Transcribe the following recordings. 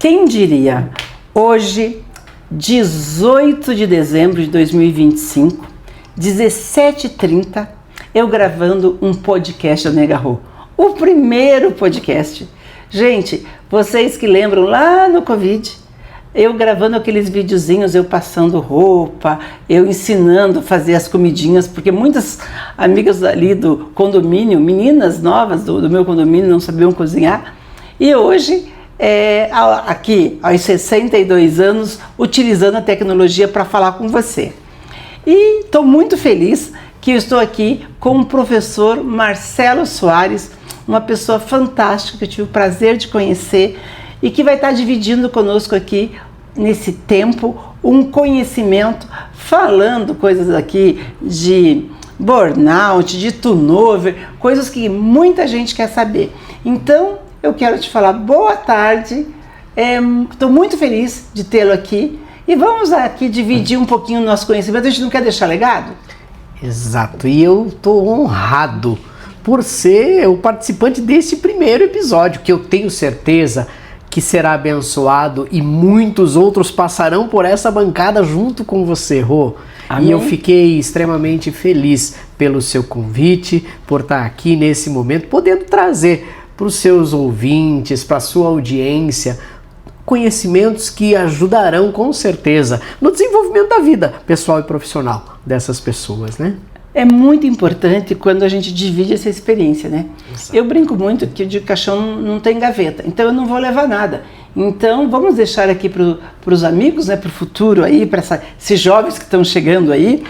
Quem diria? Hoje, 18 de dezembro de 2025, 17h30, eu gravando um podcast da Nega Rô. O primeiro podcast. Gente, vocês que lembram lá no Covid, eu gravando aqueles videozinhos, eu passando roupa, eu ensinando a fazer as comidinhas, porque muitas amigas ali do condomínio, meninas novas do meu condomínio, não sabiam cozinhar. E hoje, aqui aos 62 anos, utilizando a tecnologia para falar com você. E estou muito feliz que eu estou aqui com o professor Marcelo Soares, uma pessoa fantástica que eu tive o prazer de conhecer e que vai estar dividindo conosco aqui, nesse tempo, um conhecimento, falando coisas aqui de burnout, de turnover, coisas que muita gente quer saber. Então, eu quero te falar boa tarde, estou muito feliz de tê-lo aqui e vamos aqui dividir um pouquinho o nosso conhecimento. A gente não quer deixar legado? Exato, e eu estou honrado por ser o participante desse primeiro episódio, que eu tenho certeza que será abençoado e muitos outros passarão por essa bancada junto com você, Rô. Amém. E eu fiquei extremamente feliz pelo seu convite, por estar aqui nesse momento, podendo trazer para os seus ouvintes, para a sua audiência, conhecimentos que ajudarão com certeza no desenvolvimento da vida pessoal e profissional dessas pessoas, né? É muito importante quando a gente divide essa experiência, né? Exato. Eu brinco muito que de caixão não tem gaveta, então eu não vou levar nada. Então vamos deixar aqui para os amigos, né, para o futuro aí, para esses jovens que estão chegando aí.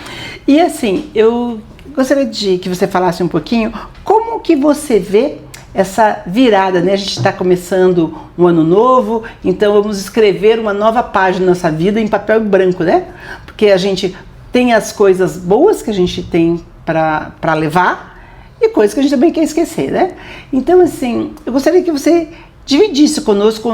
E assim, eu gostaria de que você falasse um pouquinho como que você vê essa virada, né? A gente está começando um ano novo, então vamos escrever uma nova página na nossa vida em papel branco, né? Porque a gente tem as coisas boas que a gente tem para levar e coisas que a gente também quer esquecer, né? Então, assim, eu gostaria que você dividisse conosco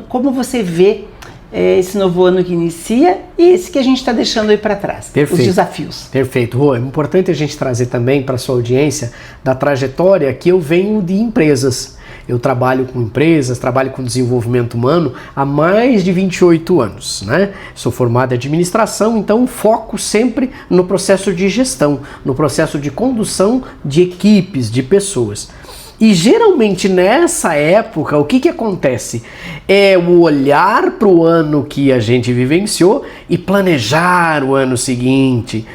como você vê esse novo ano que inicia e esse que a gente está deixando aí para trás. Perfeito. Os desafios. Perfeito, Rô. É importante a gente trazer também para a sua audiência da trajetória que eu venho de empresas. Eu trabalho com empresas, trabalho com desenvolvimento humano há mais de 28 anos, né? Sou formado em administração, então foco sempre no processo de gestão, no processo de condução de equipes, de pessoas. E geralmente nessa época, o que acontece? É o olhar para o ano que a gente vivenciou e planejar o ano seguinte.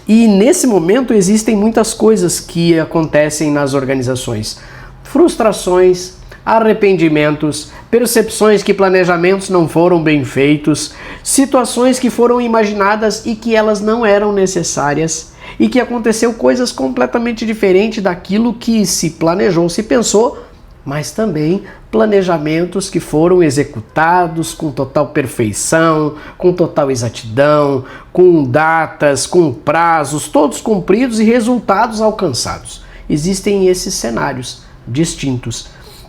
E nesse momento existem muitas coisas que acontecem nas organizações. Frustrações, arrependimentos, percepções que planejamentos não foram bem feitos, situações que foram imaginadas e que elas não eram necessárias e que aconteceu coisas completamente diferentes daquilo que se planejou, se pensou, mas também planejamentos que foram executados com total perfeição, com total exatidão, com datas, com prazos, todos cumpridos e resultados alcançados. Existem esses cenários distintos.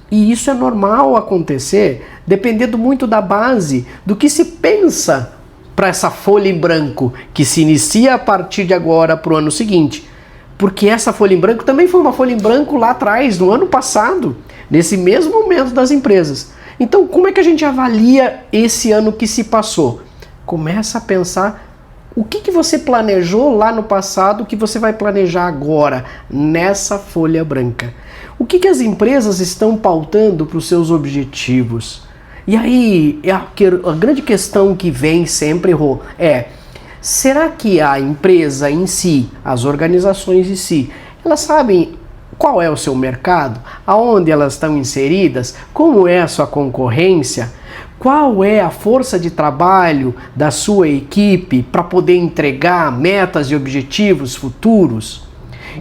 E isso é normal acontecer, dependendo muito da base, do que se pensa para essa folha em branco que se inicia a partir de agora para o ano seguinte. Porque essa folha em branco também foi uma folha em branco lá atrás, no ano passado, nesse mesmo momento das empresas. Então, como é que a gente avalia esse ano que se passou? Começa a pensar o que você planejou lá no passado que você vai planejar agora, nessa folha branca. O que as empresas estão pautando para os seus objetivos? E aí, a grande questão que vem sempre, Rô, será que a empresa em si, as organizações em si, elas sabem qual é o seu mercado? Aonde elas estão inseridas? Como é a sua concorrência? Qual é a força de trabalho da sua equipe para poder entregar metas e objetivos futuros?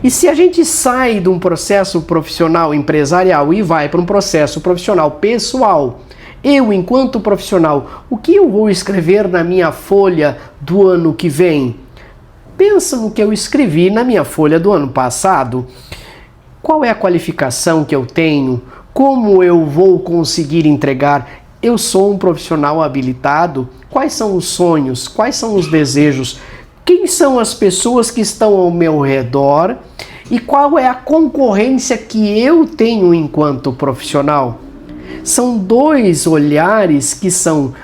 E se a gente sai de um processo profissional empresarial e vai para um processo profissional pessoal, eu, enquanto profissional, o que eu vou escrever na minha folha do ano que vem? Pensa no que eu escrevi na minha folha do ano passado. Qual é a qualificação que eu tenho? Como eu vou conseguir entregar? Eu sou um profissional habilitado? Quais são os sonhos? Quais são os desejos? Quem são as pessoas que estão ao meu redor? E qual é a concorrência que eu tenho enquanto profissional? são dois olhares que são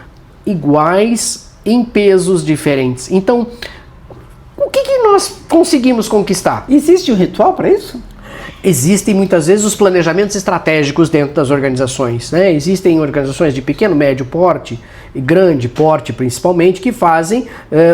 iguais em pesos diferentes. Então, o que nós conseguimos conquistar? Existe um ritual para isso? Existem muitas vezes os planejamentos estratégicos dentro das organizações, né? Existem organizações de pequeno, médio porte e grande porte principalmente que fazem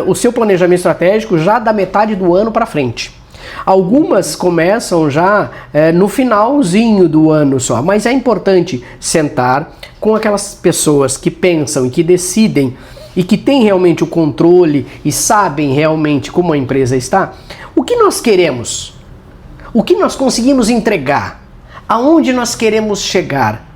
o seu planejamento estratégico já da metade do ano para frente. Algumas começam já no finalzinho do ano só, mas é importante sentar com aquelas pessoas que pensam e que decidem e que têm realmente o controle e sabem realmente como a empresa está. O que nós queremos? O que nós conseguimos entregar? Aonde nós queremos chegar?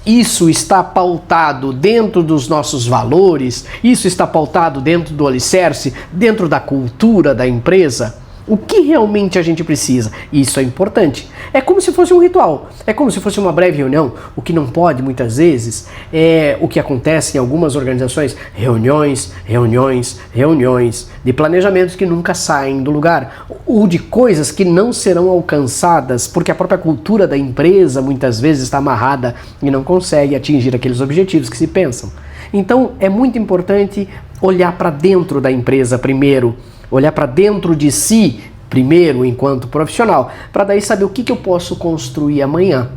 Isso está pautado dentro dos nossos valores? Isso está pautado dentro do alicerce, dentro da cultura da empresa? O que realmente a gente precisa? Isso é importante. É como se fosse um ritual, é como se fosse uma breve reunião. O que não pode, muitas vezes, é o que acontece em algumas organizações, reuniões de planejamentos que nunca saem do lugar, ou de coisas que não serão alcançadas, porque a própria cultura da empresa, muitas vezes, está amarrada e não consegue atingir aqueles objetivos que se pensam. Então, é muito importante olhar para dentro da empresa primeiro, olhar para dentro de si primeiro enquanto profissional, para daí saber o que eu posso construir amanhã.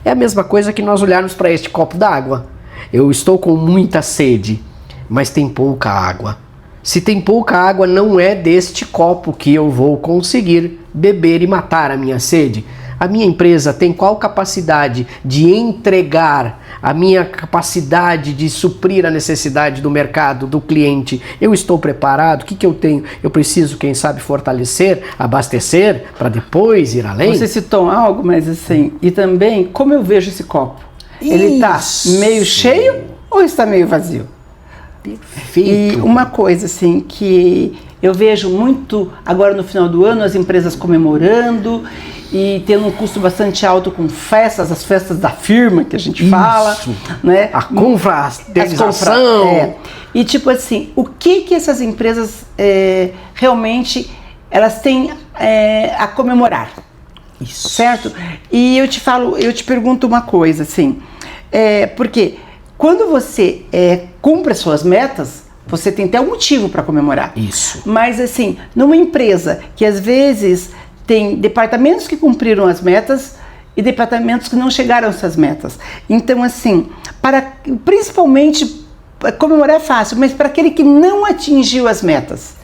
É a mesma coisa que nós olharmos para este copo d'água. Eu estou com muita sede, mas tem pouca água. Se tem pouca água, não é deste copo que eu vou conseguir beber e matar a minha sede. A minha empresa tem qual capacidade de entregar, a minha capacidade de suprir a necessidade do mercado, do cliente? Eu estou preparado? O que eu tenho? Eu preciso, quem sabe, fortalecer, abastecer, para depois ir além? Você citou algo, mas assim, e também, como eu vejo esse copo? Ele está meio cheio ou está meio vazio? Perfeito. E uma coisa assim que eu vejo muito agora no final do ano, as empresas comemorando e tendo um custo bastante alto com festas, as festas da firma que a gente fala, né? A confraternização. E tipo assim, o que essas empresas realmente elas têm a comemorar? Isso. Certo? E eu te pergunto uma coisa assim, porque quando você cumpre as suas metas, você tem até um motivo para comemorar. Isso. Mas assim, numa empresa que às vezes tem departamentos que cumpriram as metas e departamentos que não chegaram a essas metas. Então assim, principalmente comemorar é fácil, mas para aquele que não atingiu as metas,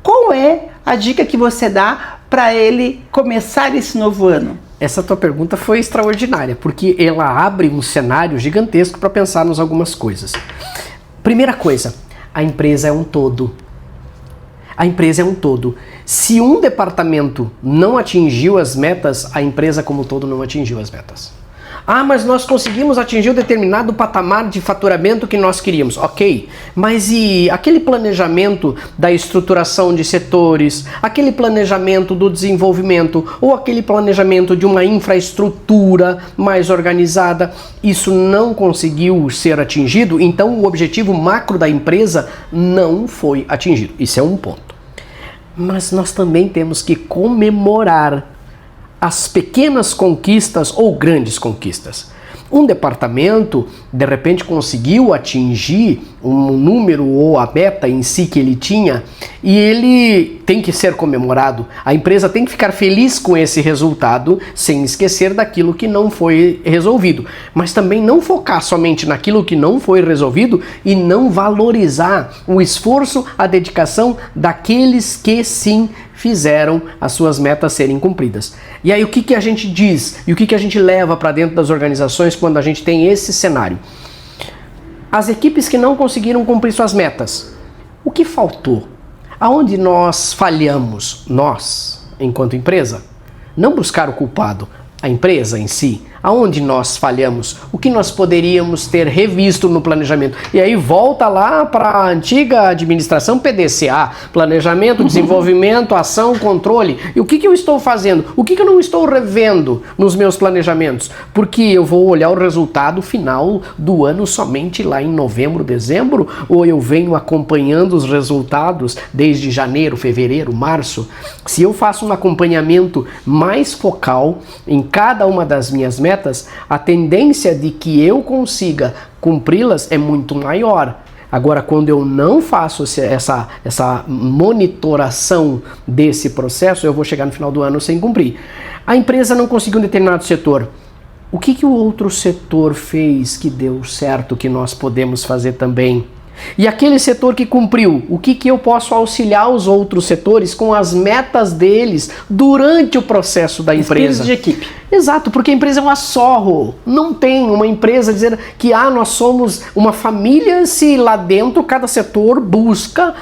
qual é a dica que você dá para ele começar esse novo ano? Essa tua pergunta foi extraordinária, porque ela abre um cenário gigantesco para pensarmos algumas coisas. Primeira coisa, a empresa é um todo. A empresa é um todo. Se um departamento não atingiu as metas, a empresa como um todo não atingiu as metas. Ah, mas nós conseguimos atingir um determinado patamar de faturamento que nós queríamos. Ok, mas e aquele planejamento da estruturação de setores, aquele planejamento do desenvolvimento ou aquele planejamento de uma infraestrutura mais organizada, isso não conseguiu ser atingido, então o objetivo macro da empresa não foi atingido. Isso é um ponto. Mas nós também temos que comemorar as pequenas conquistas ou grandes conquistas. Um departamento, de repente, conseguiu atingir um número ou a meta em si que ele tinha e ele tem que ser comemorado. A empresa tem que ficar feliz com esse resultado, sem esquecer daquilo que não foi resolvido. Mas também não focar somente naquilo que não foi resolvido e não valorizar o esforço, a dedicação daqueles que sim fizeram as suas metas serem cumpridas. E aí o que a gente diz e o que a gente leva para dentro das organizações quando a gente tem esse cenário? As equipes que não conseguiram cumprir suas metas, o que faltou? Aonde nós falhamos? Nós, enquanto empresa? Não buscar o culpado, a empresa em si. Aonde nós falhamos? O que nós poderíamos ter revisto no planejamento? E aí volta lá para a antiga administração PDCA, planejamento, desenvolvimento, ação, controle. E o que eu estou fazendo? O que eu não estou revendo nos meus planejamentos? Porque eu vou olhar o resultado final do ano somente lá em novembro, dezembro? Ou eu venho acompanhando os resultados desde janeiro, fevereiro, março? Se eu faço um acompanhamento mais focal em cada uma das minhas metas, metas, a tendência de que eu consiga cumpri-las é muito maior. Agora, quando eu não faço essa monitoração desse processo, eu vou chegar no final do ano sem cumprir. A empresa não conseguiu um determinado setor. O que o outro setor fez que deu certo, que nós podemos fazer também? E aquele setor que cumpriu, o que eu posso auxiliar os outros setores com as metas deles durante o processo da empresa? Espírito de equipe. Exato, porque a empresa é uma só, Rô. Não tem uma empresa dizer que nós somos uma família se lá dentro cada setor busca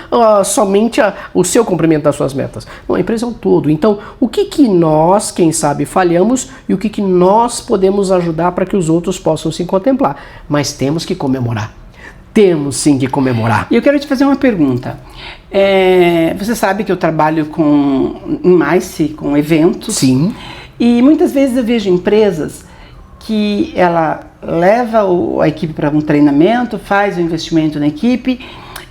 somente o seu cumprimento das suas metas. Não, a empresa é um todo. Então, o que nós, quem sabe, falhamos e o que nós podemos ajudar para que os outros possam se contemplar. Mas temos que comemorar. Temos sim que comemorar. E eu quero te fazer uma pergunta. Você sabe que eu trabalho em MICE, com eventos. Sim. E muitas vezes eu vejo empresas que ela leva a equipe para um treinamento, faz o investimento na equipe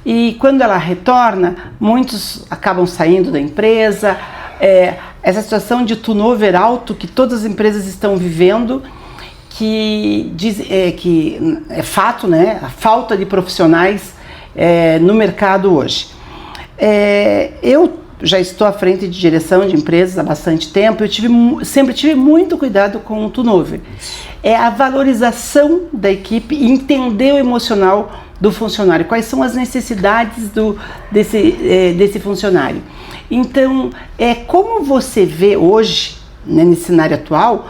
e quando ela retorna, muitos acabam saindo da empresa. Essa situação de turnover alto que todas as empresas estão vivendo, que é fato, né? A falta de profissionais no mercado hoje. Eu já estou à frente de direção de empresas há bastante tempo, sempre tive muito cuidado com o turnover. É a valorização da equipe e entender o emocional do funcionário, quais são as necessidades desse funcionário. Então, como você vê hoje, né, nesse cenário atual,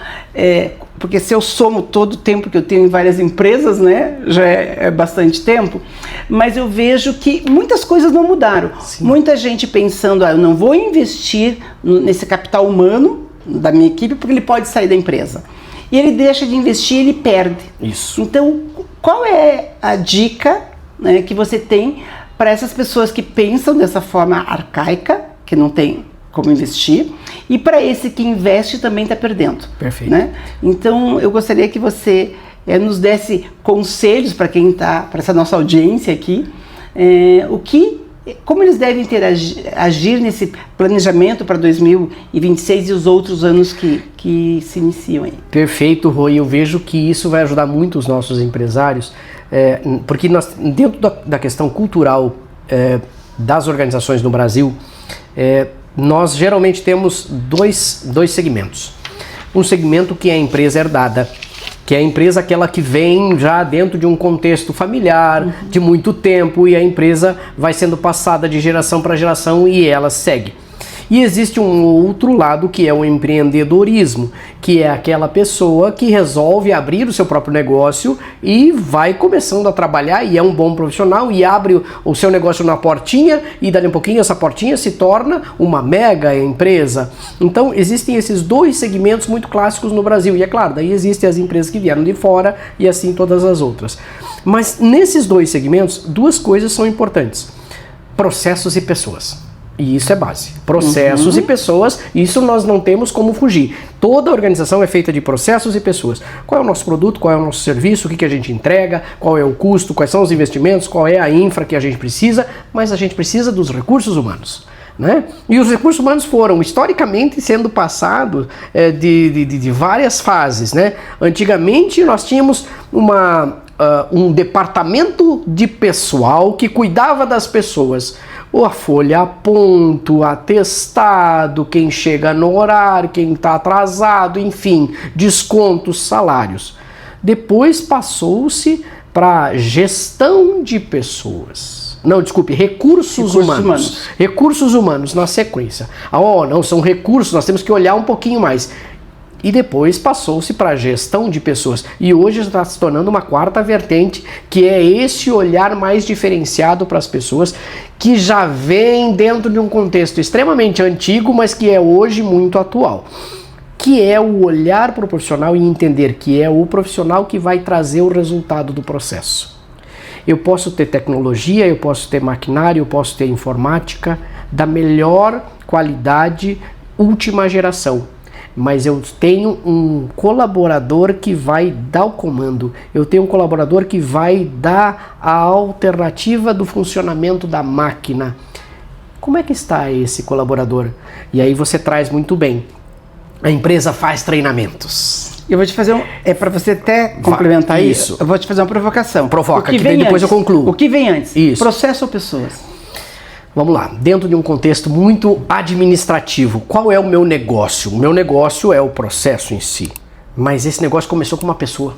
porque se eu somo todo o tempo que eu tenho em várias empresas, né, já é bastante tempo, mas eu vejo que muitas coisas não mudaram. Sim. Muita gente pensando, eu não vou investir nesse capital humano da minha equipe porque ele pode sair da empresa. E ele deixa de investir e ele perde. Isso. Então, qual é a dica, né, que você tem para essas pessoas que pensam dessa forma arcaica, que não tem como investir, e para esse que investe também está perdendo. Perfeito. Né? Então, eu gostaria que você nos desse conselhos para para essa nossa audiência aqui, como eles devem agir nesse planejamento para 2026 e os outros anos que se iniciam aí. Perfeito, Rui. Eu vejo que isso vai ajudar muito os nossos empresários, porque nós, dentro da questão cultural das organizações no Brasil, nós geralmente temos dois segmentos. Um segmento que é a empresa herdada, que é a empresa aquela que vem já dentro de um contexto familiar, de muito tempo, e a empresa vai sendo passada de geração para geração e ela segue. E existe um outro lado que é o empreendedorismo, que é aquela pessoa que resolve abrir o seu próprio negócio e vai começando a trabalhar e é um bom profissional e abre o seu negócio na portinha e dali um pouquinho essa portinha se torna uma mega empresa. Então existem esses dois segmentos muito clássicos no Brasil e é claro, daí existem as empresas que vieram de fora e assim todas as outras. Mas nesses dois segmentos, duas coisas são importantes: processos e pessoas. E isso é base. Processos e pessoas, isso nós não temos como fugir. Toda organização é feita de processos e pessoas. Qual é o nosso produto, qual é o nosso serviço, o que a gente entrega, qual é o custo, quais são os investimentos, qual é a infra que a gente precisa, mas a gente precisa dos recursos humanos. Né? E os recursos humanos foram historicamente sendo passados de várias fases. Né? Antigamente nós tínhamos um departamento de pessoal que cuidava das pessoas. Ou a folha a ponto, atestado, quem chega no horário, quem está atrasado, enfim, descontos, salários. Depois passou-se para gestão de pessoas. Não, desculpe, recursos humanos. Recursos humanos na sequência. Não, são recursos, nós temos que olhar um pouquinho mais. E depois passou-se para a gestão de pessoas. E hoje está se tornando uma quarta vertente, que é esse olhar mais diferenciado para as pessoas, que já vem dentro de um contexto extremamente antigo, mas que é hoje muito atual. Que é o olhar para o profissional e entender que é o profissional que vai trazer o resultado do processo. Eu posso ter tecnologia, eu posso ter maquinário, eu posso ter informática da melhor qualidade, última geração. Mas eu tenho um colaborador que vai dar o comando, eu tenho um colaborador que vai dar a alternativa do funcionamento da máquina. Como é que está esse colaborador? E aí você traz muito bem. A empresa faz treinamentos. Eu vou te fazer para você até complementar isso. Eu vou te fazer uma provocação. Provoca, que daí depois eu concluo. O que vem antes? Isso. Processo ou pessoas? Vamos lá, dentro de um contexto muito administrativo, qual é o meu negócio? O meu negócio é o processo em si, mas esse negócio começou com uma pessoa.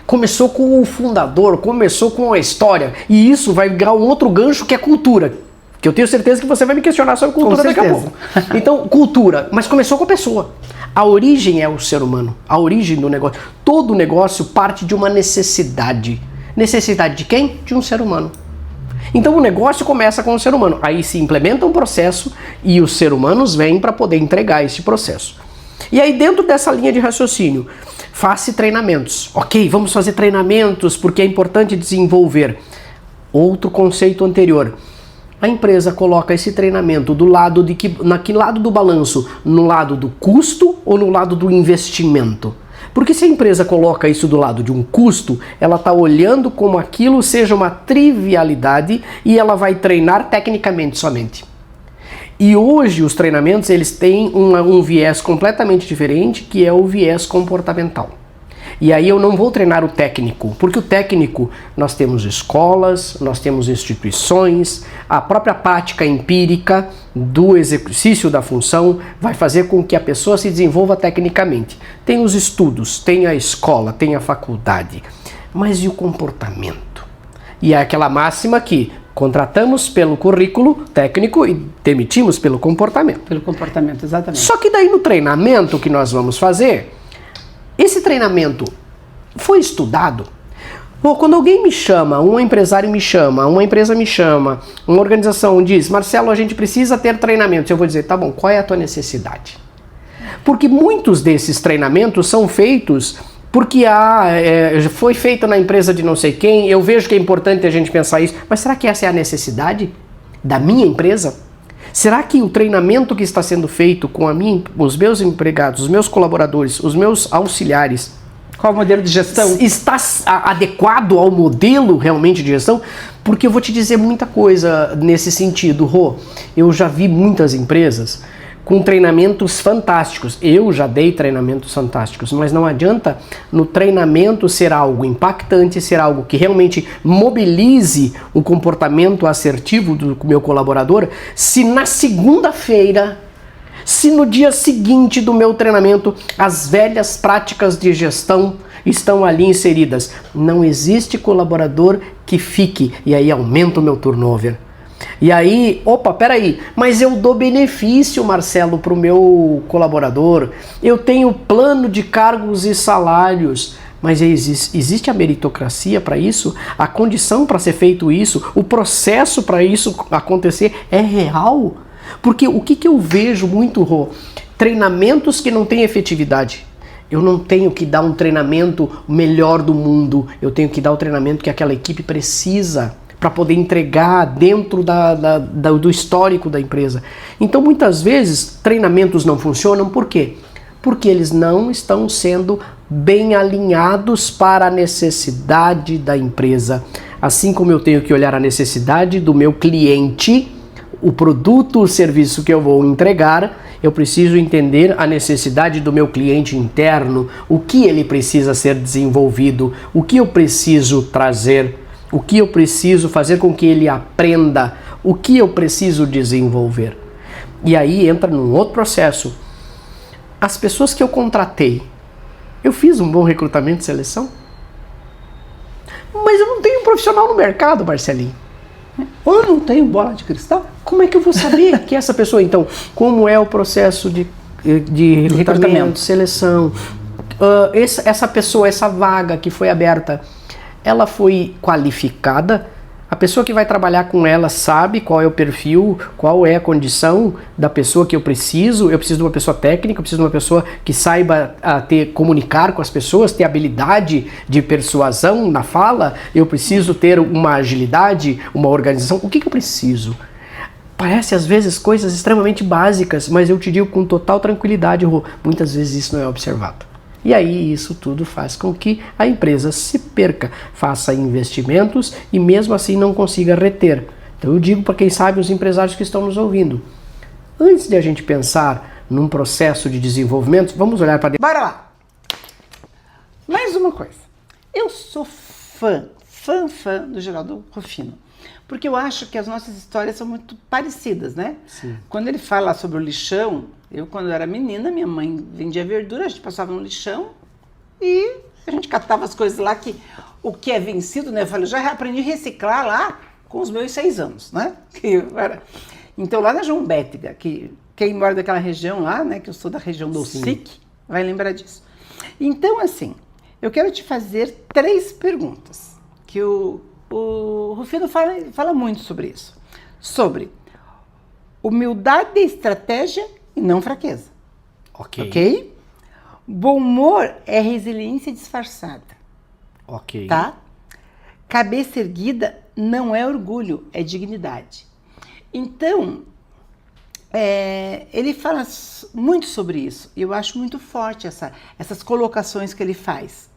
Começou com o fundador, começou com a história, e isso vai ganhar um outro gancho que é cultura, que eu tenho certeza que você vai me questionar sobre cultura daqui a pouco. Então, cultura, mas começou com a pessoa. A origem é o ser humano, a origem do negócio. Todo negócio parte de uma necessidade. Necessidade de quem? De um ser humano. Então o negócio começa com o ser humano, aí se implementa um processo e os seres humanos vêm para poder entregar esse processo. E aí dentro dessa linha de raciocínio, faça treinamentos. Ok, vamos fazer treinamentos porque é importante desenvolver. Outro conceito anterior, a empresa coloca esse treinamento do lado de que lado do balanço? No lado do custo ou no lado do investimento? Porque se a empresa coloca isso do lado de um custo, ela está olhando como aquilo seja uma trivialidade e ela vai treinar tecnicamente somente. E hoje os treinamentos eles têm um viés completamente diferente, que é o viés comportamental. E aí eu não vou treinar o técnico, porque o técnico, nós temos escolas, nós temos instituições, a própria prática empírica do exercício da função vai fazer com que a pessoa se desenvolva tecnicamente. Tem os estudos, tem a escola, tem a faculdade, mas e o comportamento? E é aquela máxima que contratamos pelo currículo técnico e demitimos pelo comportamento. Pelo comportamento, exatamente. Só que daí no treinamento que nós vamos fazer, esse treinamento foi estudado? Bom, quando alguém me chama, um empresário me chama, uma empresa me chama, uma organização diz, Marcelo, a gente precisa ter treinamentos. Eu vou dizer, tá bom, qual é a tua necessidade? Porque muitos desses treinamentos são feitos porque foi feito na empresa de não sei quem, eu vejo que é importante a gente pensar isso, mas será que essa é a necessidade da minha empresa? Será que o treinamento que está sendo feito com os meus empregados, os meus colaboradores, os meus auxiliares, qual o modelo de gestão? Está adequado ao modelo realmente de gestão? Porque eu vou te dizer muita coisa nesse sentido, Rô. Eu já vi muitas empresas com treinamentos fantásticos. Eu já dei treinamentos fantásticos, mas não adianta no treinamento ser algo impactante, ser algo que realmente mobilize o comportamento assertivo do meu colaborador, se na segunda-feira, se no dia seguinte do meu treinamento, as velhas práticas de gestão estão ali inseridas. Não existe colaborador que fique, e aí aumenta o meu turnover. E aí, opa, peraí, mas eu dou benefício, Marcelo, para o meu colaborador, eu tenho plano de cargos e salários, mas existe a meritocracia para isso? A condição para ser feito isso, o processo para isso acontecer é real? Porque o que eu vejo muito, Rô? Treinamentos que não têm efetividade. Eu não tenho que dar um treinamento melhor do mundo, eu tenho que dar o treinamento que aquela equipe precisa para poder entregar dentro do histórico da empresa. Então, muitas vezes, treinamentos não funcionam, por quê? Porque eles não estão sendo bem alinhados para a necessidade da empresa. Assim como eu tenho que olhar a necessidade do meu cliente, o produto, o serviço que eu vou entregar, eu preciso entender a necessidade do meu cliente interno, o que ele precisa ser desenvolvido, o que eu preciso trazer, o que eu preciso fazer com que ele aprenda, o que eu preciso desenvolver. E aí entra num outro processo. As pessoas que eu contratei, eu fiz um bom recrutamento e seleção? Mas eu não tenho um profissional no mercado, Marcelinho. Ou eu não tenho bola de cristal? Como é que eu vou saber que essa pessoa, então, como é o processo de recrutamento, seleção? Essa pessoa, essa vaga que foi aberta, ela foi qualificada? A pessoa que vai trabalhar com ela sabe qual é o perfil, qual é a condição da pessoa que eu preciso de uma pessoa técnica, eu preciso de uma pessoa que saiba comunicar com as pessoas, ter habilidade de persuasão na fala, eu preciso ter uma agilidade, uma organização. O que eu preciso? Parece às vezes coisas extremamente básicas, mas eu te digo com total tranquilidade, Rô, muitas vezes isso não é observado. E aí isso tudo faz com que a empresa se perca, faça investimentos e mesmo assim não consiga reter. Então eu digo para quem sabe, os empresários que estão nos ouvindo, antes de a gente pensar num processo de desenvolvimento, vamos olhar para dentro. Bora lá! Mais uma coisa. Eu sou fã do Geraldo Rufino. Porque eu acho que as nossas histórias são muito parecidas, né? Sim. Quando ele fala sobre o lixão, quando eu era menina, minha mãe vendia verdura, a gente passava no lixão e a gente catava as coisas lá que o que é vencido, né? Eu falei, já aprendi a reciclar lá com os meus 6 anos, né? Então lá na João Bétega, que quem mora daquela região lá, né? Que eu sou da região do SIC, vai lembrar disso. Então, assim, eu quero te fazer 3 perguntas que o Rufino fala muito sobre isso. Sobre humildade e estratégia e não fraqueza. Ok? Bom humor é resiliência disfarçada. Ok. Tá? Cabeça erguida não é orgulho, é dignidade. Então, ele fala muito sobre isso. E eu acho muito forte essas colocações que ele faz.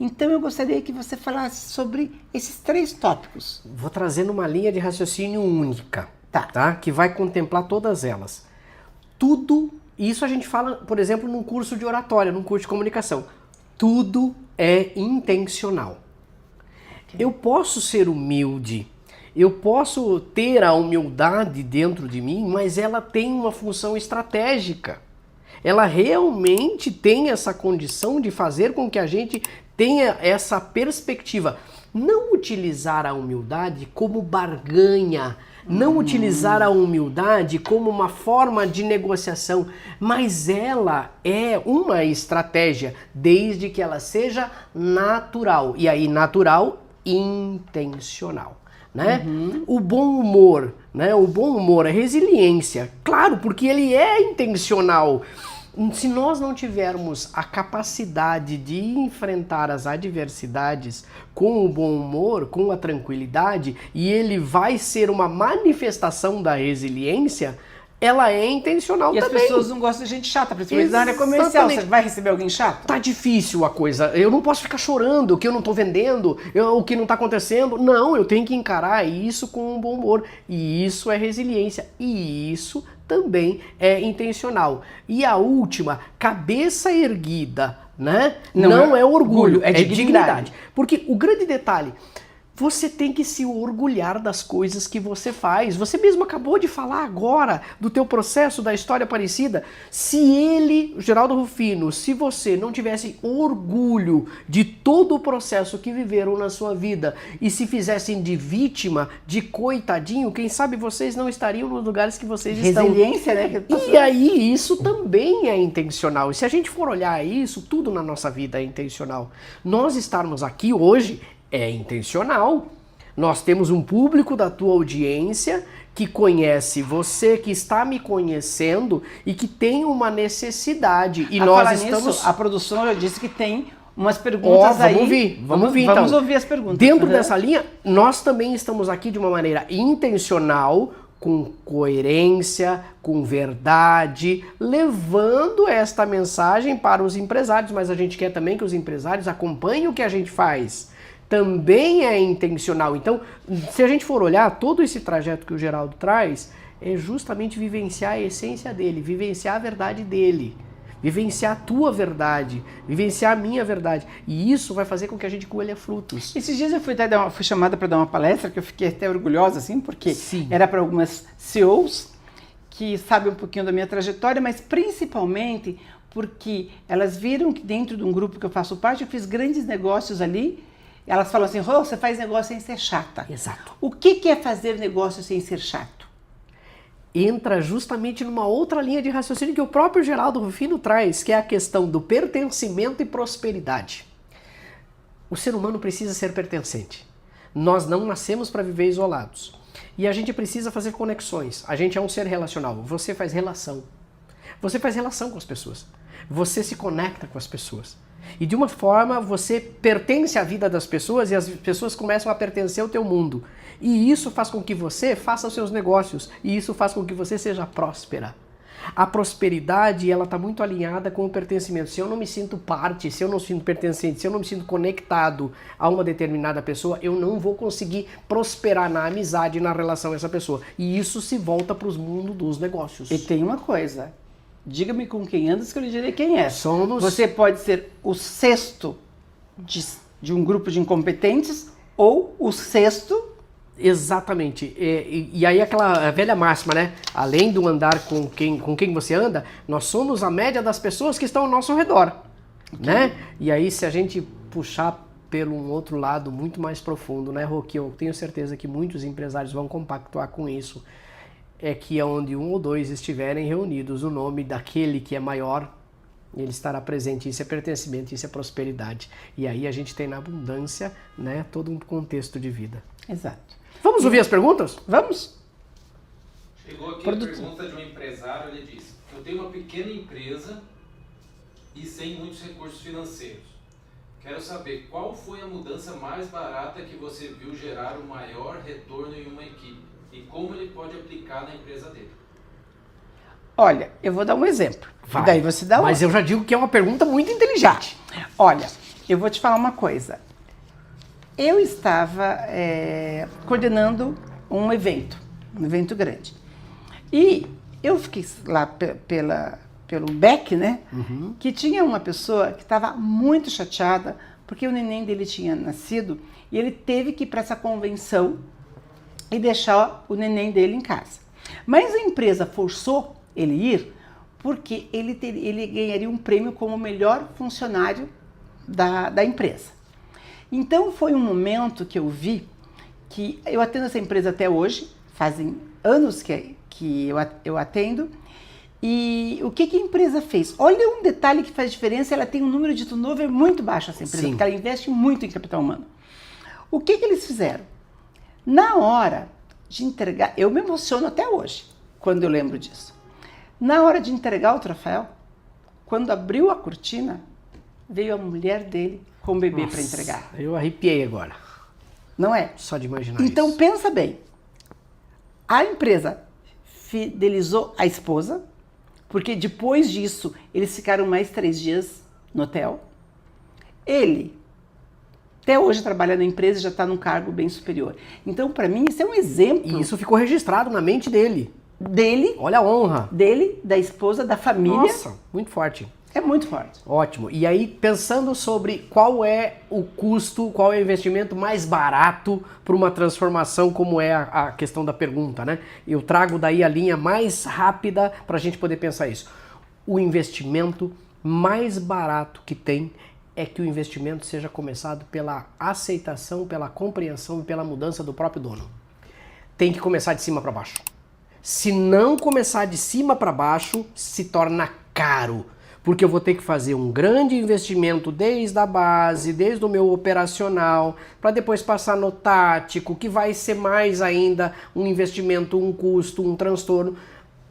Então, eu gostaria que você falasse sobre esses 3 tópicos. Vou trazendo uma linha de raciocínio única, tá? Que vai contemplar todas elas. Tudo, isso a gente fala, por exemplo, num curso de oratória, num curso de comunicação. Tudo é intencional. Okay. Eu posso ser humilde, eu posso ter a humildade dentro de mim, mas ela tem uma função estratégica. Ela realmente tem essa condição de fazer com que a gente tenha essa perspectiva. Não utilizar a humildade como barganha, não utilizar a humildade como uma forma de negociação, mas ela é uma estratégia, desde que ela seja natural. E aí, natural, intencional. Né? O bom humor, né? O bom humor é resiliência, claro, porque ele é intencional. Se nós não tivermos a capacidade de enfrentar as adversidades com o bom humor, com a tranquilidade, e ele vai ser uma manifestação da resiliência, ela é intencional também. E as pessoas não gostam de gente chata, principalmente na área comercial. Você vai receber alguém chato? Tá difícil a coisa. Eu não posso ficar chorando que eu não tô vendendo, o que não tá acontecendo. Não, eu tenho que encarar isso com um bom humor. E isso é resiliência. E isso também é intencional. E a última, cabeça erguida, né? Não é orgulho, é dignidade. Porque o grande detalhe, você tem que se orgulhar das coisas que você faz. Você mesmo acabou de falar agora do teu processo, da história Aparecida. Se ele, Geraldo Rufino, se você não tivesse orgulho de todo o processo que viveram na sua vida e se fizessem de vítima, de coitadinho, quem sabe vocês não estariam nos lugares que vocês estão. Resiliência, né? E aí, isso também é intencional. E se a gente for olhar isso, tudo na nossa vida é intencional. Nós estarmos aqui hoje é intencional. Nós temos um público da tua audiência que conhece você, que está me conhecendo e que tem uma necessidade. E nós estamos... Nisso, a produção já disse que tem umas perguntas aí. Vamos ouvir então. Vamos ouvir as perguntas. Dentro dessa linha, nós também estamos aqui de uma maneira intencional, com coerência, com verdade, levando esta mensagem para os empresários, mas a gente quer também que os empresários acompanhem o que a gente faz. Também é intencional. Então, se a gente for olhar todo esse trajeto que o Geraldo traz, é justamente vivenciar a essência dele, vivenciar a verdade dele, vivenciar a tua verdade, vivenciar a minha verdade. E isso vai fazer com que a gente colha frutos. Esses dias eu fui chamada para dar uma palestra, que eu fiquei até orgulhosa, assim, porque era para algumas CEOs que sabem um pouquinho da minha trajetória, mas principalmente porque elas viram que dentro de um grupo que eu faço parte, eu fiz grandes negócios ali. Elas falam assim, Rô, você faz negócio sem ser chata. Exato. O que é fazer negócio sem ser chato? Entra justamente numa outra linha de raciocínio que o próprio Geraldo Rufino traz, que é a questão do pertencimento e prosperidade. O ser humano precisa ser pertencente. Nós não nascemos para viver isolados. E a gente precisa fazer conexões. A gente é um ser relacional. Você faz relação. Você faz relação com as pessoas. Você se conecta com as pessoas. E de uma forma você pertence à vida das pessoas e as pessoas começam a pertencer ao teu mundo. E isso faz com que você faça os seus negócios. E isso faz com que você seja próspera. A prosperidade, ela está muito alinhada com o pertencimento. Se eu não me sinto parte, se eu não me sinto pertencente, se eu não me sinto conectado a uma determinada pessoa, eu não vou conseguir prosperar na amizade e na relação com essa pessoa. E isso se volta para os mundos dos negócios. E tem uma coisa, diga-me com quem andas que eu lhe direi quem é. Somos... Você pode ser o 6º de um grupo de incompetentes ou o sexto. Exatamente. E aí aquela velha máxima, né? Além do andar com quem você anda, nós somos a média das pessoas que estão ao nosso redor, né? E aí se a gente puxar pelo um outro lado muito mais profundo, né, Rô, que eu tenho certeza que muitos empresários vão compactuar com isso, é que onde um ou dois estiverem reunidos, o nome daquele que é maior, ele estará presente. Isso é pertencimento, isso é prosperidade. E aí a gente tem na abundância, né, todo um contexto de vida. Exato. Vamos ouvir as perguntas? Vamos? Chegou aqui a pergunta de um empresário, ele diz: eu tenho uma pequena empresa e sem muitos recursos financeiros. Quero saber qual foi a mudança mais barata que você viu gerar o maior retorno em uma equipe e como ele pode aplicar na empresa dele. Olha, eu vou dar um exemplo. Vai. E daí você dá Mas eu já digo que é uma pergunta muito inteligente. Olha, eu vou te falar uma coisa. Eu estava coordenando um evento grande. E eu fiquei lá pelo BEC, né? Uhum. Que tinha uma pessoa que estava muito chateada porque o neném dele tinha nascido e ele teve que ir para essa convenção e deixar o neném dele em casa. Mas a empresa forçou ele ir porque ele ganharia um prêmio como o melhor funcionário da empresa. Então foi um momento que eu vi que eu atendo essa empresa até hoje, fazem anos que eu atendo. E o que a empresa fez? Olha um detalhe que faz diferença, ela tem um número de turnover muito baixo, essa empresa, Sim. porque ela investe muito em capital humano. O que eles fizeram? Na hora de entregar, eu me emociono até hoje, quando eu lembro disso. Na hora de entregar o troféu, quando abriu a cortina, veio a mulher dele com o bebê para entregar. Eu arrepiei agora. Não é? Só de imaginar Então isso. pensa bem, a empresa fidelizou a esposa, porque depois disso eles ficaram mais 3 dias no hotel. Ele, até hoje, trabalha na empresa e já está num cargo bem superior. Então, para mim, isso é um exemplo. E isso ficou registrado na mente dele. Dele, Olha a honra. da esposa, da família. Nossa, muito forte. É muito forte. Ótimo. E aí, pensando sobre qual é o custo, qual é o investimento mais barato para uma transformação, como é a questão da pergunta, né? Eu trago daí a linha mais rápida para a gente poder pensar isso. O investimento mais barato que tem é que o investimento seja começado pela aceitação, pela compreensão e pela mudança do próprio dono. Tem que começar de cima para baixo. Se não começar de cima para baixo, se torna caro. Porque eu vou ter que fazer um grande investimento desde a base, desde o meu operacional, para depois passar no tático, que vai ser mais ainda um investimento, um custo, um transtorno,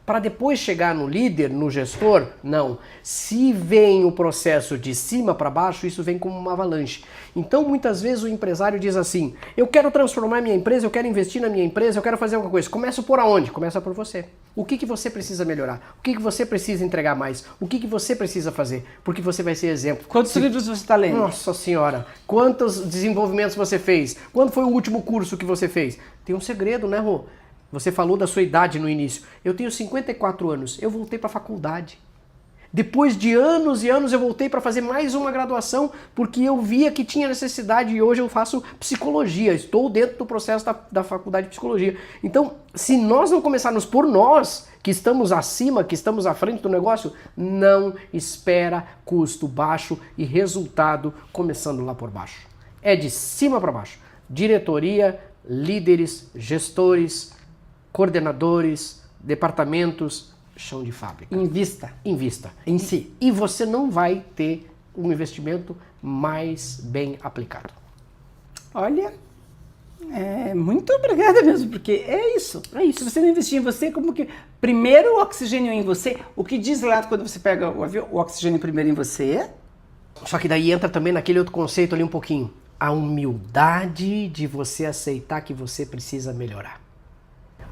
para depois chegar no líder, no gestor. Não. Se vem o processo de cima para baixo, isso vem como uma avalanche. Então, muitas vezes o empresário diz assim: eu quero transformar minha empresa, eu quero investir na minha empresa, eu quero fazer alguma coisa. Começa por aonde? Começa por você. O que você precisa melhorar? O que você precisa entregar mais? O que você precisa fazer? Porque você vai ser exemplo. Quantos livros você está lendo? Nossa Senhora! Quantos desenvolvimentos você fez? Quando foi o último curso que você fez? Tem um segredo, né, Rô? Você falou da sua idade no início. Eu tenho 54 anos. Eu voltei para a faculdade. Depois de anos e anos eu voltei para fazer mais uma graduação porque eu via que tinha necessidade e hoje eu faço psicologia. Estou dentro do processo da faculdade de psicologia. Então, se nós não começarmos por nós, que estamos acima, que estamos à frente do negócio, não espera custo baixo e resultado começando lá por baixo. É de cima para baixo. Diretoria, líderes, gestores, coordenadores, departamentos, chão de fábrica. Invista em si. E você não vai ter um investimento mais bem aplicado. Olha, muito obrigada mesmo, porque é isso. É isso. Se você não investir em você, como que... Primeiro o oxigênio em você, o que diz lá quando você pega o avião, o oxigênio primeiro em você. Só que daí entra também naquele outro conceito ali um pouquinho. A humildade de você aceitar que você precisa melhorar.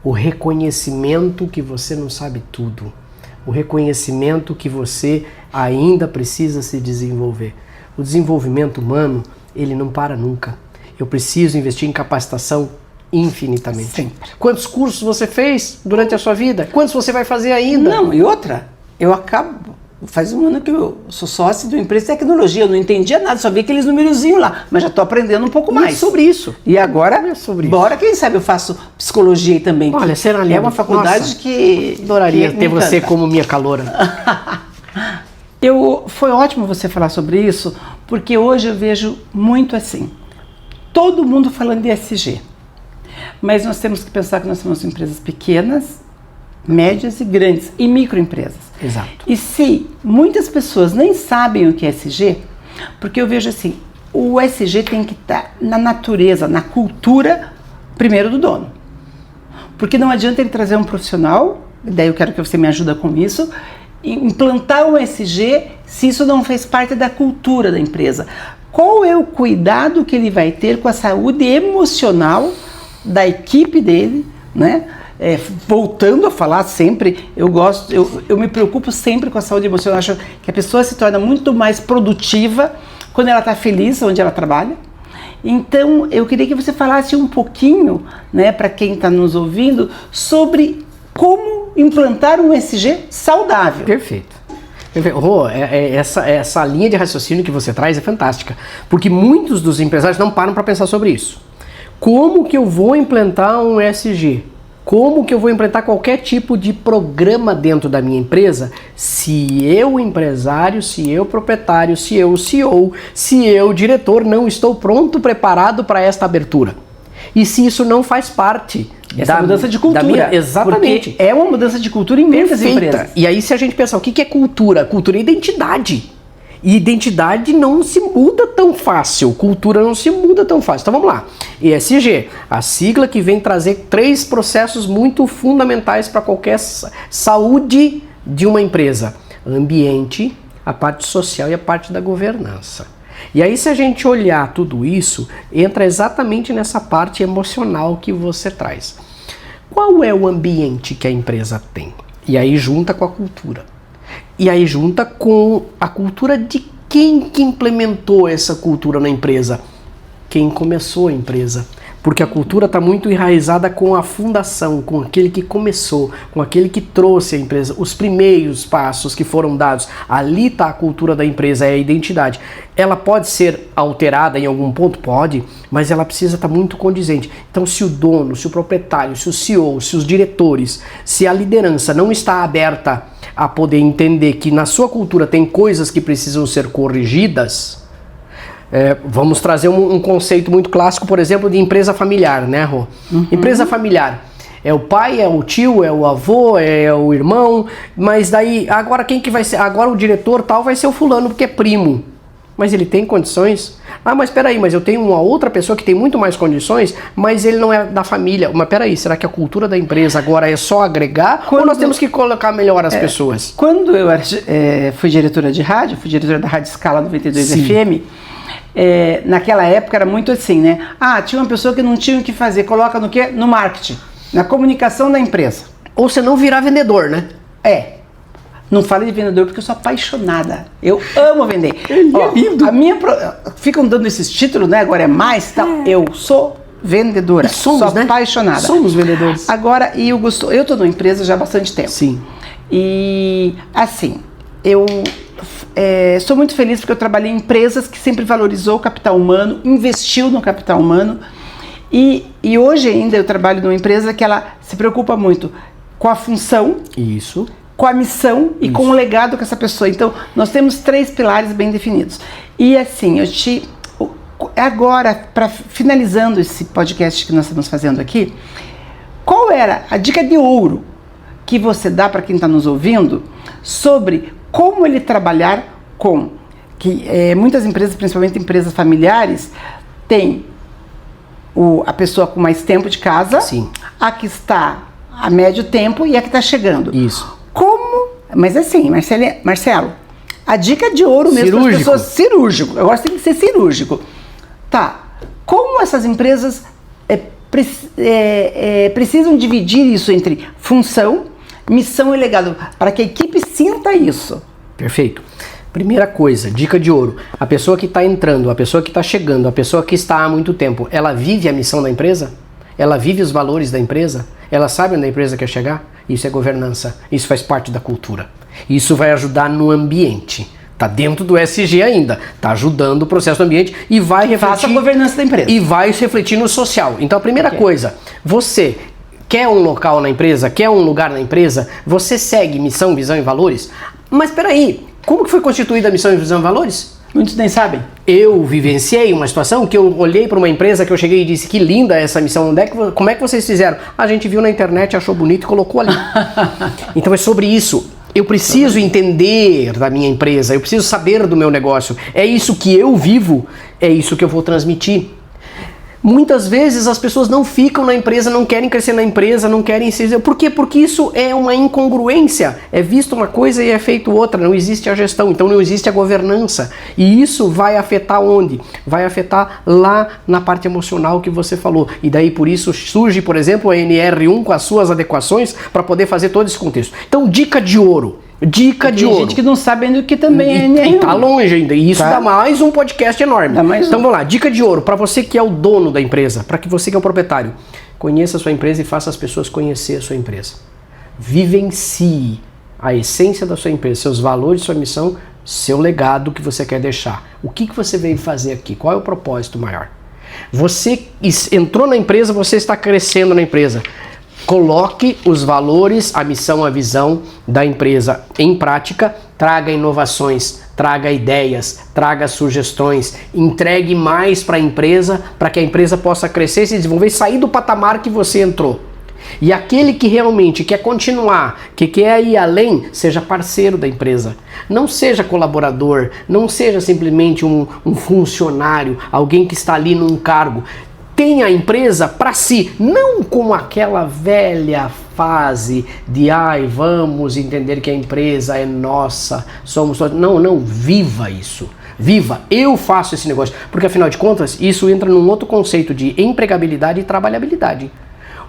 O reconhecimento que você não sabe tudo. O reconhecimento que você ainda precisa se desenvolver. O desenvolvimento humano, ele não para nunca. Eu preciso investir em capacitação infinitamente. Sempre. Quantos cursos você fez durante a sua vida? Quantos você vai fazer ainda? Não, e outra, eu acabo Faz um ano que eu sou sócio de uma empresa de tecnologia, eu não entendia nada, só vi aqueles numerozinhos lá, mas já estou aprendendo um pouco mais. Sobre isso. E agora, bora, quem sabe eu faço psicologia aí também. Olha, será lindo. É uma faculdade que... Adoraria ter você como minha caloura. Foi ótimo você falar sobre isso, porque hoje eu vejo muito assim, todo mundo falando de ESG, mas nós temos que pensar que nós temos empresas pequenas, médias e grandes, e microempresas. Exato. E se muitas pessoas nem sabem o que é ESG, porque eu vejo assim, o ESG tem que estar na natureza, na cultura, primeiro do dono. Porque não adianta ele trazer um profissional, daí eu quero que você me ajude com isso, implantar um ESG se isso não fez parte da cultura da empresa. Qual é o cuidado que ele vai ter com a saúde emocional da equipe dele, né? Voltando a falar sempre, eu me preocupo sempre com a saúde emocional, acho que a pessoa se torna muito mais produtiva quando ela está feliz onde ela trabalha. Então, eu queria que você falasse um pouquinho, né, para quem está nos ouvindo, sobre como implantar um ESG saudável. Perfeito. Rô, essa linha de raciocínio que você traz é fantástica, porque muitos dos empresários não param para pensar sobre isso. Como que eu vou implantar um ESG? Como que eu vou implantar qualquer tipo de programa dentro da minha empresa se eu, empresário, se eu, proprietário, se eu, CEO, se eu, diretor, não estou pronto, preparado para esta abertura? E se isso não faz parte da mudança de cultura. Exatamente. Porque é uma mudança de cultura em muitas empresas. E aí se a gente pensar, o que é cultura? Cultura é identidade. E identidade não se muda tão fácil, cultura não se muda tão fácil. Então vamos lá. ESG, a sigla que vem trazer 3 processos muito fundamentais para qualquer saúde de uma empresa: ambiente, a parte social e a parte da governança. E aí, se a gente olhar tudo isso, entra exatamente nessa parte emocional que você traz. Qual é o ambiente que a empresa tem? E aí junta com a cultura. E aí junta com a cultura de quem que implementou essa cultura na empresa. Quem começou a empresa. Porque a cultura está muito enraizada com a fundação, com aquele que começou, com aquele que trouxe a empresa, os primeiros passos que foram dados. Ali está a cultura da empresa, é a identidade. Ela pode ser alterada em algum ponto? Pode, mas ela precisa estar muito condizente. Então, se o dono, se o proprietário, se o CEO, se os diretores, se a liderança não está aberta a poder entender que na sua cultura tem coisas que precisam ser corrigidas... vamos trazer um conceito muito clássico, por exemplo, de empresa familiar, né, Rô? Empresa familiar. É o pai, é o tio, é o avô, é o irmão, mas daí, agora quem que vai ser? Agora o diretor tal vai ser o fulano, porque é primo. Mas ele tem condições? Ah, mas peraí, mas eu tenho uma outra pessoa que tem muito mais condições, mas ele não é da família. Mas peraí, será que a cultura da empresa agora é só agregar ou nós temos que colocar melhor as pessoas? Quando eu fui diretora de rádio, fui diretora da Rádio Scala 92 Sim. FM, naquela época era muito assim, né? Ah, tinha uma pessoa que não tinha o que fazer, coloca no quê? No marketing, na comunicação da empresa. Ou você não virar vendedor, né? Não falo de vendedor porque eu sou apaixonada. Eu amo vender. É lindo. Ficam dando esses títulos, né? Agora é mais tal. Eu sou vendedora. E somos, sou né? apaixonada. Somos vendedores. Agora, eu tô numa empresa já há bastante tempo. Sim. E assim, eu sou muito feliz porque eu trabalhei em empresas que sempre valorizou o capital humano, investiu no capital humano. E hoje ainda eu trabalho numa empresa que ela se preocupa muito com a função. Isso. Com a missão e com o legado que essa pessoa. Então, nós temos 3 pilares bem definidos. E assim, agora, finalizando esse podcast que nós estamos fazendo aqui, qual era a dica de ouro que você dá para quem está nos ouvindo sobre como ele trabalhar com muitas empresas, principalmente empresas familiares, tem a pessoa com mais tempo de casa, Sim. a que está a médio tempo e a que está chegando. Isso. Mas assim, Marcelo, a dica de ouro mesmo para as pessoas, cirúrgico, agora tem que ser cirúrgico. Tá, como essas empresas precisam dividir isso entre função, missão e legado, para que a equipe sinta isso? Perfeito. Primeira coisa, dica de ouro, a pessoa que está entrando, a pessoa que está chegando, a pessoa que está há muito tempo, ela vive a missão da empresa? Ela vive os valores da empresa? Ela sabe onde a empresa quer chegar? Isso é governança, isso faz parte da cultura. Isso vai ajudar no ambiente. Está dentro do ESG ainda, está ajudando o processo do ambiente e vai refletir... Faça a governança da empresa. E vai se refletir no social. Então a primeira coisa, você quer um local na empresa, quer um lugar na empresa, você segue missão, visão e valores? Mas peraí, como que foi constituída a missão, visão e valores? Muitos nem sabem. Eu vivenciei uma situação que eu olhei para uma empresa que eu cheguei e disse que linda essa missão, como é que vocês fizeram? A gente viu na internet, achou bonito e colocou ali. Então é sobre isso. Eu preciso entender da minha empresa, eu preciso saber do meu negócio. É isso que eu vivo, é isso que eu vou transmitir. Muitas vezes as pessoas não ficam na empresa, não querem crescer na empresa, não querem se... Por quê? Porque isso é uma incongruência. É visto uma coisa e é feito outra. Não existe a gestão, então não existe a governança. E isso vai afetar onde? Vai afetar lá na parte emocional que você falou. E daí por isso surge, por exemplo, a NR1 com as suas adequações para poder fazer todo esse contexto. Então, dica de ouro. Dica de ouro. Tem gente que não sabe ainda o que também é NR1. E tá longe ainda. E isso dá mais um podcast enorme. Então vamos lá. Dica de ouro para você que é o dono da empresa, para que você que é o proprietário. Conheça a sua empresa e faça as pessoas conhecer a sua empresa. Vivencie a essência da sua empresa, seus valores, sua missão, seu legado que você quer deixar. O que você veio fazer aqui? Qual é o propósito maior? Você entrou na empresa, você está crescendo na empresa. Coloque os valores, a missão, a visão da empresa em prática, traga inovações, traga ideias, traga sugestões, entregue mais para a empresa, para que a empresa possa crescer, se desenvolver e sair do patamar que você entrou. E aquele que realmente quer continuar, que quer ir além, seja parceiro da empresa. Não seja colaborador, não seja simplesmente um funcionário, alguém que está ali num cargo. Tenha a empresa para si, não com aquela velha fase de vamos entender que a empresa é nossa, somos todos. Não, viva isso. Viva, eu faço esse negócio. Porque afinal de contas, isso entra num outro conceito de empregabilidade e trabalhabilidade.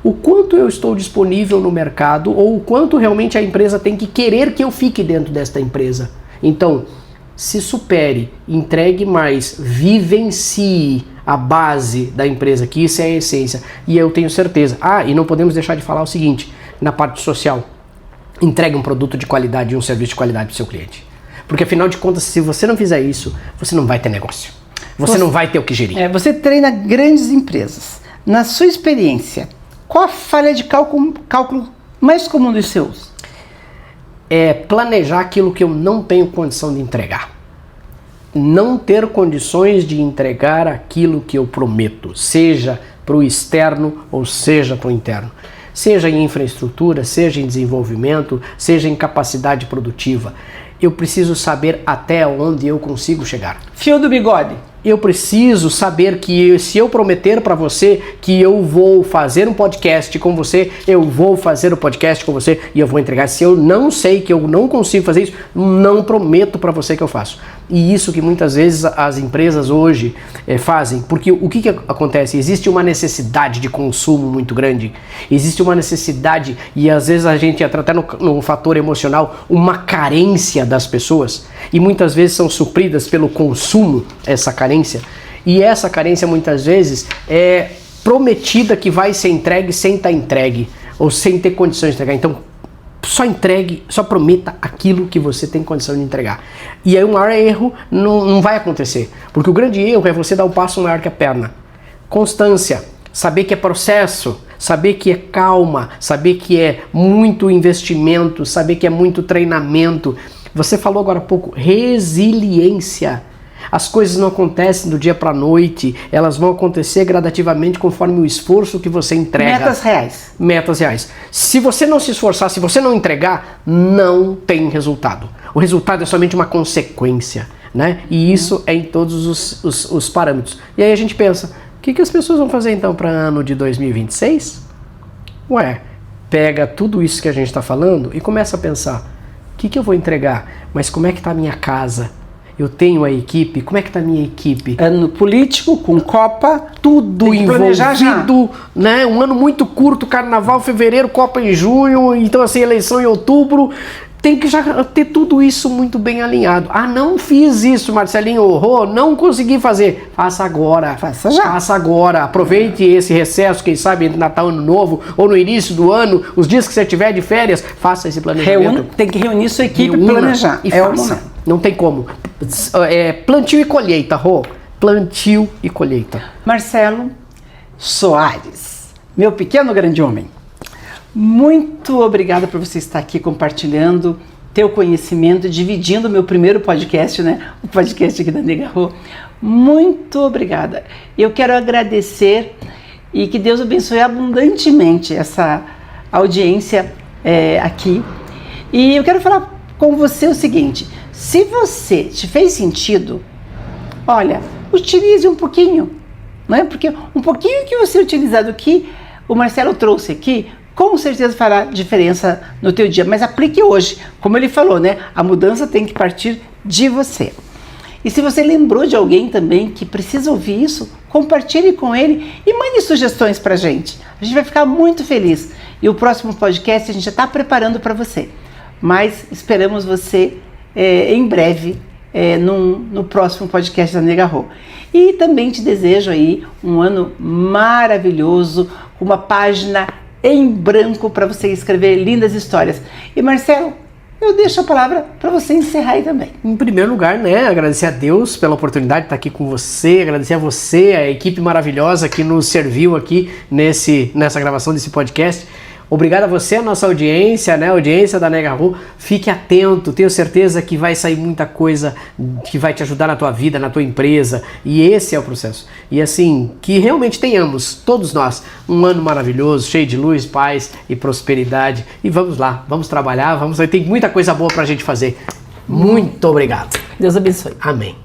O quanto eu estou disponível no mercado ou o quanto realmente a empresa tem que querer que eu fique dentro desta empresa. Então, se supere, entregue mais, vivencie a base da empresa, que isso é a essência. E eu tenho certeza. E não podemos deixar de falar o seguinte, na parte social, entregue um produto de qualidade e um serviço de qualidade para o seu cliente. Porque afinal de contas, se você não fizer isso, você não vai ter negócio. Você não vai ter o que gerir. Você treina grandes empresas. Na sua experiência, qual a falha de cálculo mais comum dos seus? É planejar aquilo que eu não tenho condição de entregar. Não ter condições de entregar aquilo que eu prometo, seja para o externo ou seja para o interno. Seja em infraestrutura, seja em desenvolvimento, seja em capacidade produtiva. Eu preciso saber até onde eu consigo chegar. Fio do bigode. Eu preciso saber que se eu prometer para você que eu vou fazer um podcast com você, eu vou fazer o podcast com você e eu vou entregar. Se eu não sei que eu não consigo fazer isso, não prometo para você que eu faço. E isso que muitas vezes as empresas hoje fazem, porque o que acontece? Existe uma necessidade de consumo muito grande, existe uma necessidade e às vezes a gente entra até no fator emocional, uma carência das pessoas e muitas vezes são supridas pelo consumo, essa carência, e essa carência muitas vezes é prometida que vai ser entregue sem estar entregue ou sem ter condições de entregar. Então só entregue, só prometa aquilo que você tem condição de entregar. E aí o maior erro não vai acontecer. Porque o grande erro é você dar um passo maior que a perna. Constância, saber que é processo, saber que é calma, saber que é muito investimento, saber que é muito treinamento. Você falou agora há pouco, resiliência. As coisas não acontecem do dia para a noite, elas vão acontecer gradativamente conforme o esforço que você entrega. Metas reais. Metas reais. Se você não se esforçar, se você não entregar, não tem resultado. O resultado é somente uma consequência, né? E isso é em todos os parâmetros. E aí a gente pensa, o que as pessoas vão fazer então para ano de 2026? Pega tudo isso que a gente está falando e começa a pensar, o que eu vou entregar? Mas como é que está a minha casa? Eu tenho a equipe, como é que tá a minha equipe? Ano político, com Copa, tudo envolvido, né? Um ano muito curto, carnaval, fevereiro, Copa em junho, então assim, eleição em outubro. tem que já ter tudo isso muito bem alinhado. Ah, não fiz isso, Marcelinho, não consegui fazer. Faça agora. Faça já. Faça agora. Aproveite esse recesso, quem sabe, entre Natal e Ano Novo, ou no início do ano, os dias que você tiver de férias, faça esse planejamento. Tem que reunir sua equipe e planejar. E faça. Não tem como. Plantio e colheita, Rô. Plantio e colheita. Marcelo Soares, meu pequeno grande homem. Muito obrigada por você estar aqui compartilhando teu conhecimento, dividindo o meu primeiro podcast, né? O podcast aqui da Nega Rô. Muito obrigada. Eu quero agradecer e que Deus abençoe abundantemente essa audiência aqui. E eu quero falar com você o seguinte: se você te fez sentido, olha, utilize um pouquinho, não é? Porque um pouquinho que você utilizar do que o Marcelo trouxe aqui, com certeza fará diferença no teu dia, mas aplique hoje. Como ele falou, né? A mudança tem que partir de você. E se você lembrou de alguém também que precisa ouvir isso, compartilhe com ele e mande sugestões pra gente. A gente vai ficar muito feliz. E o próximo podcast a gente já está preparando para você. Mas esperamos você em breve no próximo podcast da Nega Rô. E também te desejo aí um ano maravilhoso, com uma página em branco para você escrever lindas histórias. E Marcelo, eu deixo a palavra para você encerrar aí também. Em primeiro lugar, né, agradecer a Deus pela oportunidade de estar aqui com você, agradecer a você, a equipe maravilhosa que nos serviu aqui nessa gravação desse podcast. Obrigado a você, a nossa audiência, né, a audiência da Nega Rô. Fique atento, tenho certeza que vai sair muita coisa que vai te ajudar na tua vida, na tua empresa, e esse é o processo. E assim, que realmente tenhamos, todos nós, um ano maravilhoso, cheio de luz, paz e prosperidade. E vamos lá, vamos trabalhar, tem muita coisa boa pra gente fazer. Muito obrigado. Deus abençoe. Amém.